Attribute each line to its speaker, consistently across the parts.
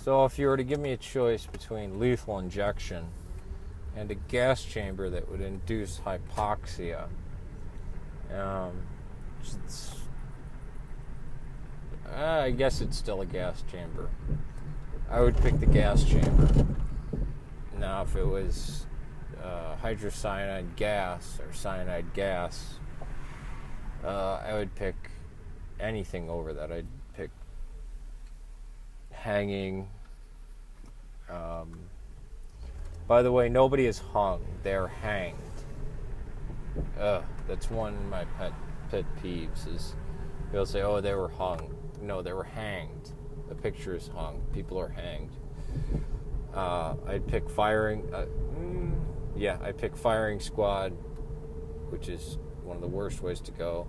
Speaker 1: So if you were to give me a choice between lethal injection and a gas chamber that would induce hypoxia, I guess it's still a gas chamber. I would pick the gas chamber. Now, if it was hydrocyanide gas or cyanide gas, I would pick anything over that. I'd pick hanging. By the way, nobody is hung. They're hanged. That's one of my pet peeves is people say, oh, they were hung. No, they were hanged. The picture is hung. People are hanged. I'd pick firing. I'd pick firing squad, which is one of the worst ways to go.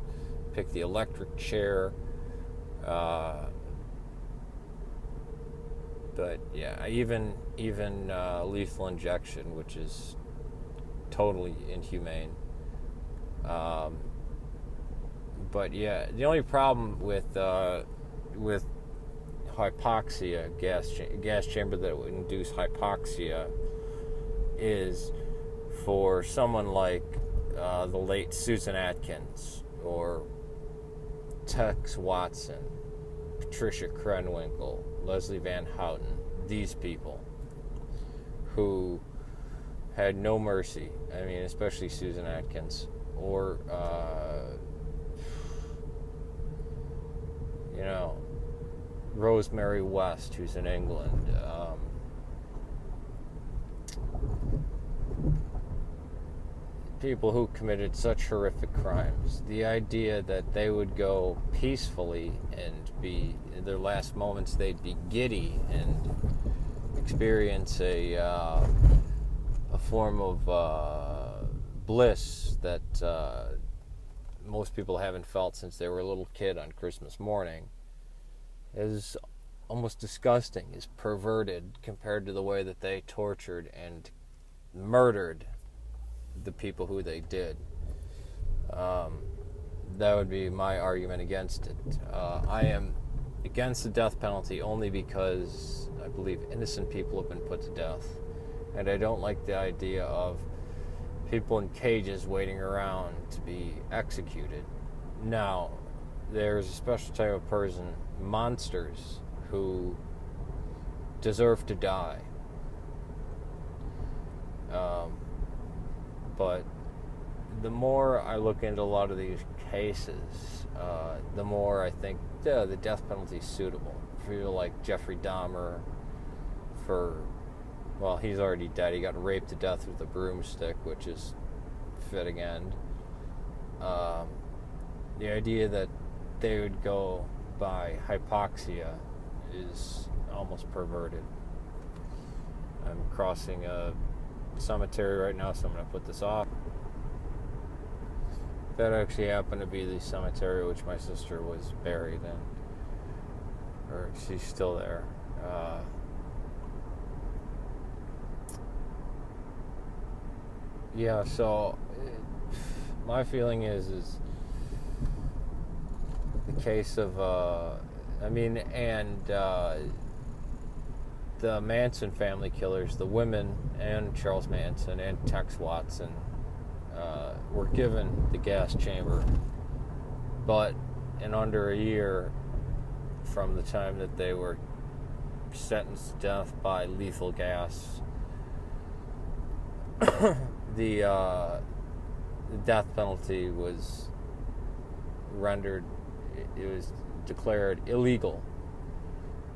Speaker 1: Pick the electric chair. But yeah, even lethal injection, which is totally inhumane. But yeah, the only problem with hypoxia, gas chamber that would induce hypoxia, is for someone like the late Susan Atkins or Tex Watson, Patricia Krenwinkel, Leslie Van Houten, these people who had no mercy. I mean, especially Susan Atkins, or Rosemary West, who's in England. People who committed such horrific crimes. The idea that they would go peacefully and be, in their last moments, they'd be giddy and experience a form of bliss that most people haven't felt since they were a little kid on Christmas morning, is almost disgusting, is perverted compared to the way that they tortured and murdered the people who they did. That would be my argument against it. I am against the death penalty only because I believe innocent people have been put to death, and I don't like the idea of people in cages waiting around to be executed. Now, there's a special type of person, monsters, who deserve to die. But the more I look into a lot of these cases, the more I think the death penalty is suitable. For people like Jeffrey Dahmer, he's already dead. He got raped to death with a broomstick, which is fitting end. The idea that they would go by hypoxia is almost perverted. I'm crossing a cemetery right now, so I'm going to put this off. That actually happened to be the cemetery which my sister was buried in, or she's still there. So my feeling is the case of the Manson family killers, the women and Charles Manson and Tex Watson, were given the gas chamber, but in under a year from the time that they were sentenced to death by lethal gas, the death penalty was rendered, it was declared illegal.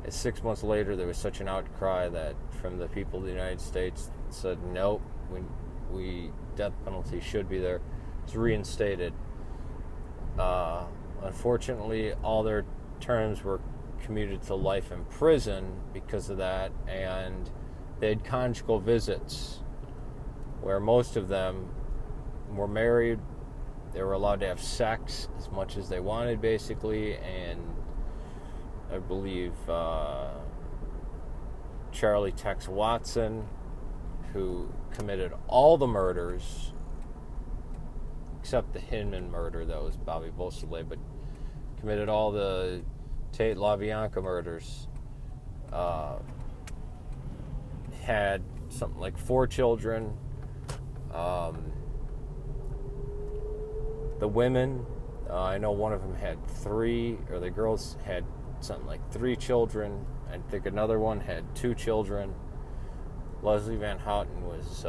Speaker 1: And 6 months later, there was such an outcry that from the people of the United States said, nope, we death penalty should be there. It's reinstated. Unfortunately, all their terms were commuted to life in prison because of that, and they had conjugal visits where most of them were married. They were allowed to have sex as much as they wanted, basically, and I believe Charlie Tex Watson, who committed all the murders, except the Hinman murder, that was Bobby Beausoleil, but committed all the Tate LaBianca murders. had something like 4 children. The women, I know one of them had 3, or the girls had something like 3 children. I think another one had 2 children. Leslie Van Houten was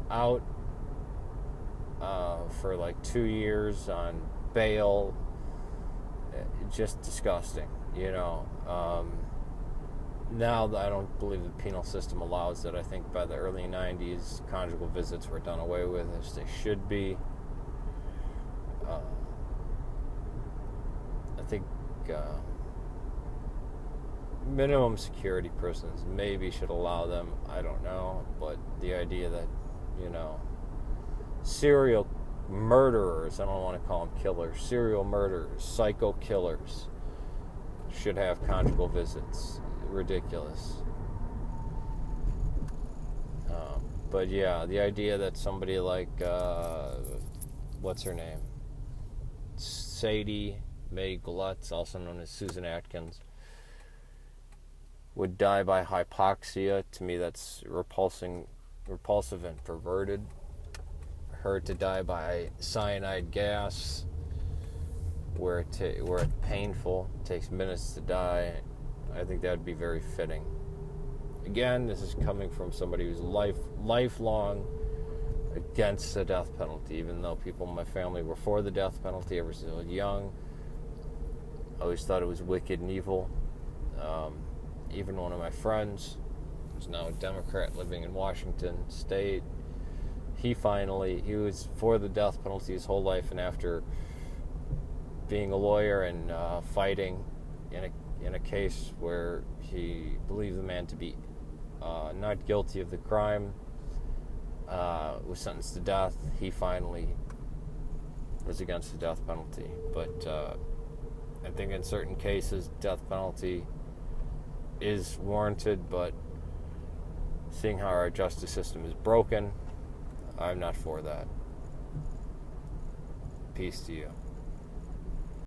Speaker 1: out for like 2 years on bail. Just disgusting, you know. Now I don't believe the penal system allows it. I think by the early 90s, conjugal visits were done away with, as they should be. I think minimum security prisons maybe should allow them. I don't know, but the idea that, you know, serial murderers, I don't want to call them killers, serial murderers, psycho killers should have conjugal visits. Ridiculous. But yeah, the idea that somebody like what's her name, Sadie Mae Glutz, also known as Susan Atkins, would die by hypoxia, to me that's repulsive and perverted. Her to die by cyanide gas, where it's painful, takes minutes to die, I think that would be very fitting. Again, this is coming from somebody who's lifelong against the death penalty, even though people in my family were for the death penalty ever since I was young. I always thought it was wicked and evil. Even one of my friends, who's now a Democrat living in Washington State, he was for the death penalty his whole life, and after being a lawyer and fighting in a case where he believed the man to be not guilty of the crime, was sentenced to death, he finally was against the death penalty. But I think in certain cases, death penalty is warranted, but seeing how our justice system is broken, I'm not for that. Peace to you.